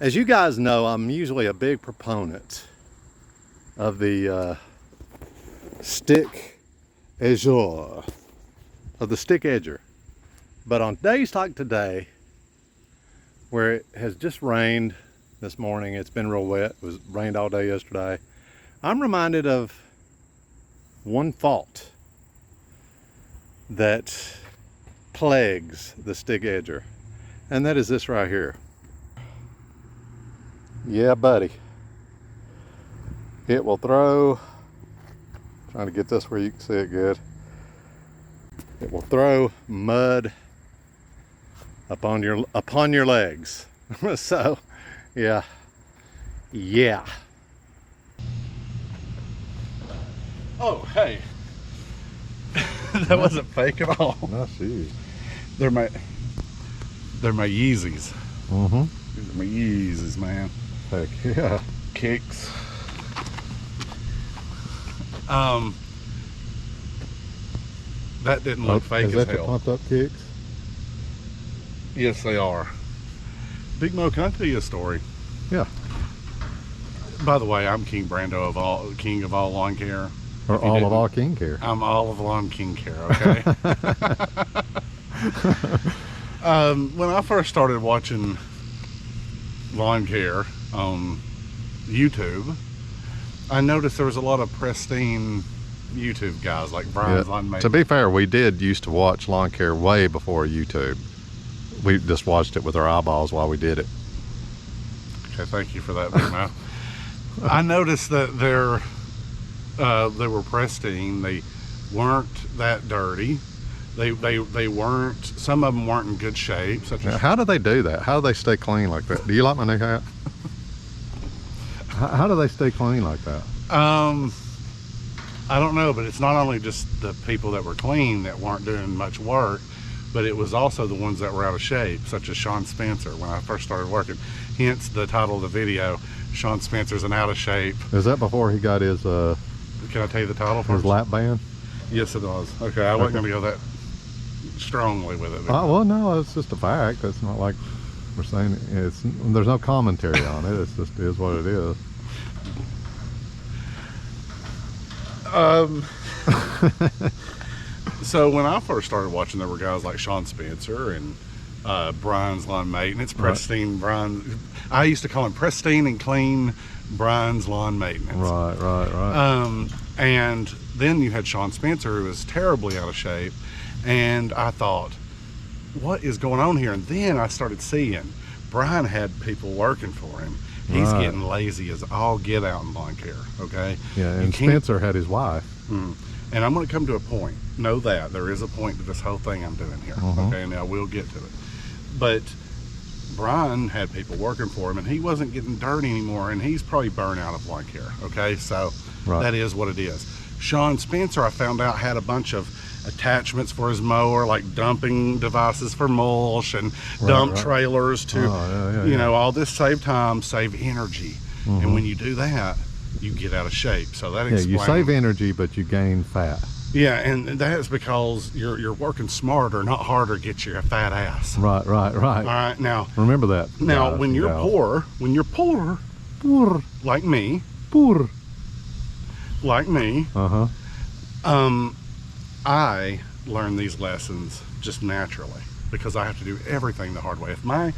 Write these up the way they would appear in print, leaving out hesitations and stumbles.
As you guys know, I'm usually a big proponent of the stick edger, But on days like today, where it has just rained this morning, it's been real wet, it was rained all day yesterday, I'm reminded of one fault that plagues the stick edger, and that is this right here. Yeah, buddy. It will throw, trying to get this where you can see it good. It will throw mud upon your legs. So, yeah. Oh, hey. That wasn't fake at all. No shoes. They're my Yeezys. Mm-hmm. These are my Yeezys, man. Heck yeah. Kicks. That didn't look fake as hell. Is that the pumped up kicks? Yes, they are. Big Mo, can I tell you a story? Yeah. By the way, I'm King Brando king of all lawn care. Or all of all king care. I'm all of lawn king care, okay? When I first started watching lawn care on YouTube, I noticed there was a lot of pristine YouTube guys like Brian's Lawn Maintenance. To be fair, we did used to watch lawn care way before YouTube. We just watched it with our eyeballs while we did it. Okay, thank you for that, Big Mo. I noticed that they were pristine. They weren't that dirty. They weren't. Some of them weren't in good shape. How do they do that? How do they stay clean like that? Do you like my new hat? How do they stay clean like that? I don't know, but it's not only just the people that were clean that weren't doing much work, but it was also the ones that were out of shape, such as Sean Spencer when I first started working. Hence the title of the video, Sean Spencer's an out of shape. Is that before he got his Can I tell you the title first? His lap band? Yes, it was. Okay, I wasn't going to go that strongly with it. Well, no, it's just a fact. It's not like we're saying there's no commentary on it. It's just is what it is. So when I first started watching, there were guys like Sean Spencer and Brian's Lawn Maintenance, pristine Brian. I used to call him pristine and clean Brian's Lawn Maintenance. Right. And then you had Sean Spencer, who was terribly out of shape, and I thought, what is going on here? And then I started seeing Brian had people working for him. He's getting lazy as all get out in lawn care, okay? Yeah, and Spencer had his wife. And I'm going to come to a point. Know that there is a point to this whole thing I'm doing here, okay? Now we'll get to it. But Brian had people working for him, and he wasn't getting dirty anymore, and he's probably burnt out of lawn care, okay? So that is what it is. Sean Spencer, I found out, had a bunch of attachments for his mower, like dumping devices for mulch and dump trailers to, you know, all this save time, save energy. And when you do that, you get out of shape. So that explains. Yeah, you save energy, but you gain fat. Yeah, and that's because you're working smarter, not harder, get you a fat ass. Right. All right, now remember that. Now, when you're poor, like me, I learn these lessons just naturally because I have to do everything the hard way. If my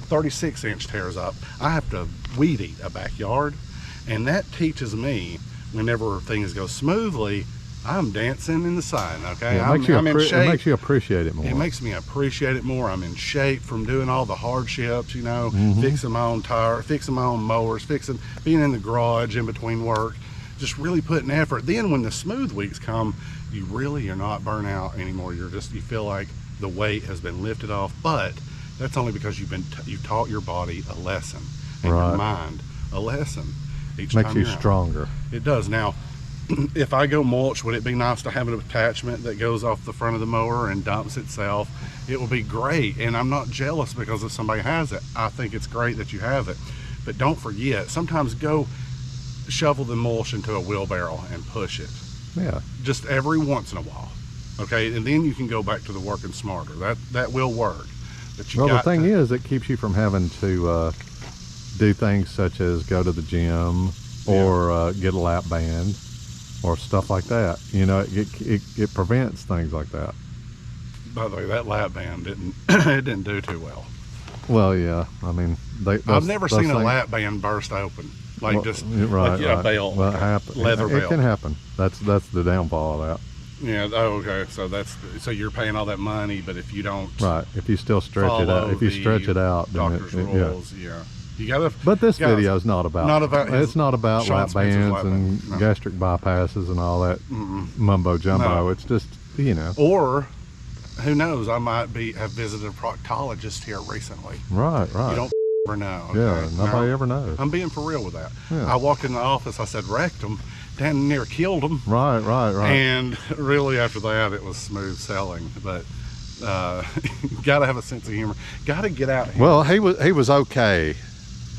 36-inch tears up, I have to weed eat a backyard, and that teaches me whenever things go smoothly, I'm dancing in the sun, okay? Yeah, I'm in shape. It makes you appreciate it more. It makes me appreciate it more. I'm in shape from doing all the hardships, you know, fixing my own tire, fixing my own mowers, being in the garage in between work, just really putting effort. Then when the smooth weeks come, you're not burnt out anymore. You feel like the weight has been lifted off, but that's only because you've taught your body a lesson and your mind a lesson each time. Makes you stronger. It does. Now, if I go mulch, would it be nice to have an attachment that goes off the front of the mower and dumps itself? It will be great, and I'm not jealous because if somebody has it. I think it's great that you have it, but don't forget, sometimes go shovel the mulch into a wheelbarrow and push it. Yeah. Just every once in a while, okay? And then you can go back to the working smarter. That will work. But the thing is, it keeps you from having to do things such as go to the gym or get a lap band or stuff like that. You know, it prevents things like that. By the way, that lap band didn't it didn't do too well. Well, yeah. I mean, I've never seen a lap band burst open. Like well, just right, like a belt, well, like a leather it belt. can happen. That's the downfall of that. Yeah. Oh, okay. So you're paying all that money, but if you don't, Right. If you still stretch it out, if you stretch it out, then doctor's rules. Yeah. You gotta. But this guys, video is not about. It's not about Sean lap Spencer's bands lap and band. No. gastric bypasses and all that mumbo jumbo. No. It's just, you know. Or, who knows? I might have visited a proctologist here recently. Right. You don't ever know. Okay? Yeah. Nobody ever knows. I'm being for real with that. Yeah. I walked in the office. I said rectum. Damn near killed him. Right. And really, after that, it was smooth sailing. But gotta have a sense of humor. Gotta get out here. Well, he was okay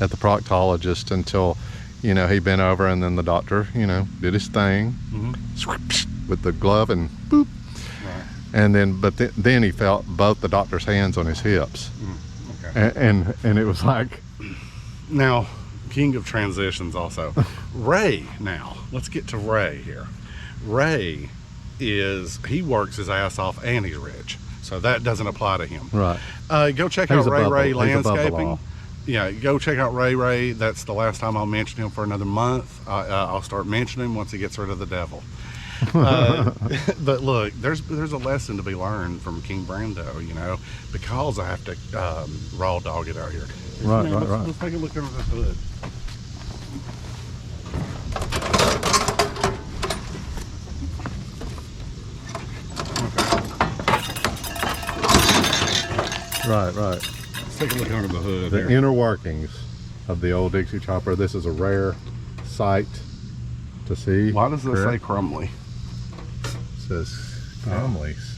at the proctologist until, you know, he bent over and then the doctor, you know, did his thing with the glove and boop. Right. And then, but then he felt both the doctor's hands on his hips. Okay. And it was like, Now, king of transitions also. Ray, now, let's get to Ray here. Ray he works his ass off and he's rich. So that doesn't apply to him. right. Go check out He's above Ray the- he's above the Landscaping. law. Yeah, go check out Ray. That's the last time I'll mention him for another month. I'll start mentioning him once he gets rid of the devil. But look, there's a lesson to be learned from King Brando, you know, because I have to raw dog it out here. Right. Let's take a look under the hood. Right. Let's take a look under the hood. The here. inner workings of the old Dixie chopper. This is a rare sight to see. Why does this say correct? Crumley? It says Crumley's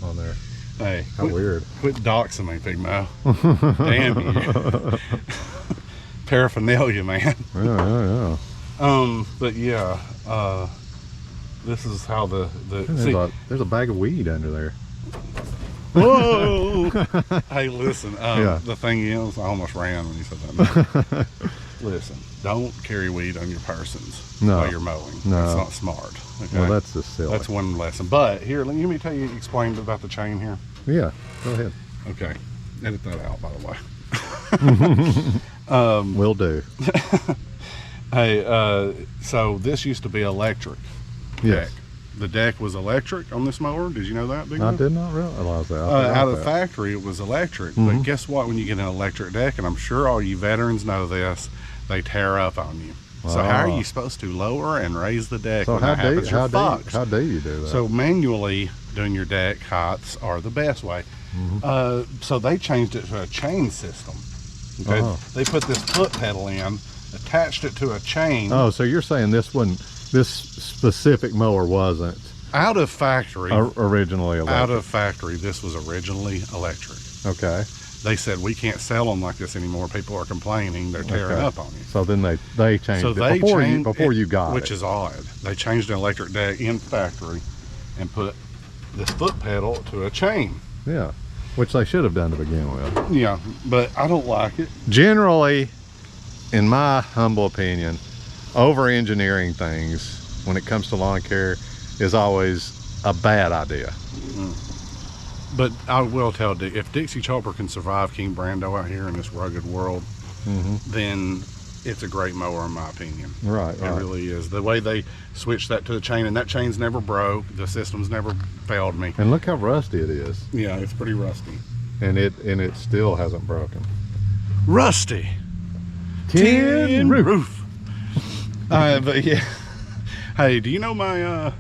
on there. Hey, How weird. Quit doxing me, Pigmo. Damn you. Paraphernalia, man. Yeah. But yeah, this is how There's a bag of weed under there. Whoa! Hey, listen. Yeah. The thing is, I almost ran when you said that. Listen, don't carry weed on your persons while you're mowing. No. That's not smart. Okay? Well, that's just silly. That's one lesson. But here, let me tell you, explain about the chain here. Yeah, go ahead. Okay, edit that out, by the way. Will do. Hey, so this used to be electric Yes. deck. The deck was electric on this mower. Did you know that, Big I Man? did not realize that. Out of the factory, it was electric. But guess what? When you get an electric deck, and I'm sure all you veterans know this, they tear up on you. So how are you supposed to lower and raise the deck So when that happens? You're fucked. how do you do that? So manually doing your deck heights are the best way. So they changed it to a chain system. Okay, they put this foot pedal in, attached it to a chain. Oh, so you're saying this specific mower wasn't Out of factory. originally electric? Out of factory, this was originally electric. Okay. They said we can't sell them like this anymore. People are complaining. They're tearing up on you. So then they changed it before you got which it. is odd. They changed an electric deck in factory and put this foot pedal to a chain. Yeah, which they should have done to begin with. Yeah, but I don't like it. Generally, in my humble opinion, over-engineering things when it comes to lawn care is always a bad idea. But I will tell Dick, if Dixie Chopper can survive King Brando out here in this rugged world, then it's a great mower in my opinion. Right. It really is. The way they switched that to the chain, and that chain's never broke. The system's never failed me. And look how rusty it is. Yeah, it's pretty rusty. And it still hasn't broken. Rusty. Tin roof. But yeah. Hey, do you know my,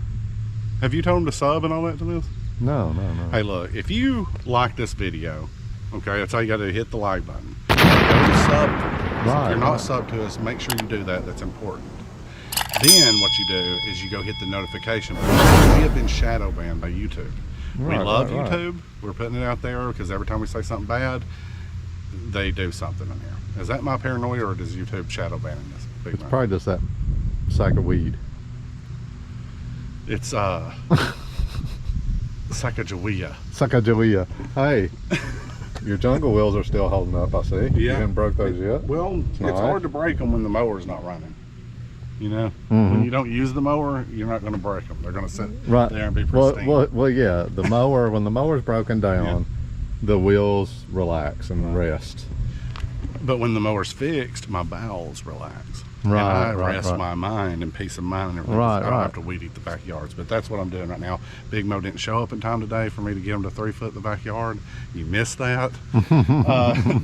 have you told him to sub and all that to this? No. Hey, look, if you like this video, okay, that's how you got to hit the like button. Go to sub to us. If you're not sub to us, make sure you do that. That's important. Then what you do is you go hit the notification button. We have been shadow banned by YouTube. We love YouTube. We're putting it out there because every time we say something bad, they do something in here. Is that my paranoia, or does YouTube shadow banning this? Big It's man? probably just that sack of weed. It's Sacagawea. Sacagawea. Hey, Your jungle wheels are still holding up, I see. Yeah. You haven't broke those yet? Well, it's nice. hard to break them when the mower's not running. You know, when you don't use the mower, you're not going to break them. They're going to sit right there and be pristine. Well, yeah. The mower, when the mower's broken down, the wheels relax and rest. But when the mower's fixed, my bowels relax. Right, and I right, rest right. my mind and peace of mind and everything. Right, I don't right. have to weed eat the backyards. But that's what I'm doing right now. Big Mo didn't show up in time today for me to get him to 3 foot in the backyard. You missed that.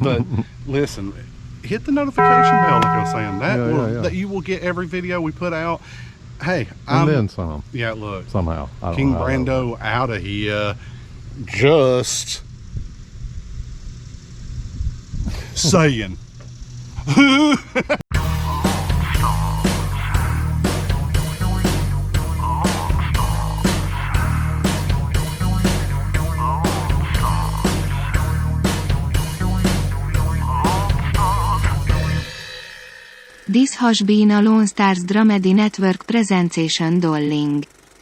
But listen, hit the notification bell, like I was saying. That you will get every video we put out. Hey, and then some. Yeah, look. Somehow. I don't King know how Brando out of here. Just saying. This has been a Lone Stars Dramedy Network presentation. Dolling.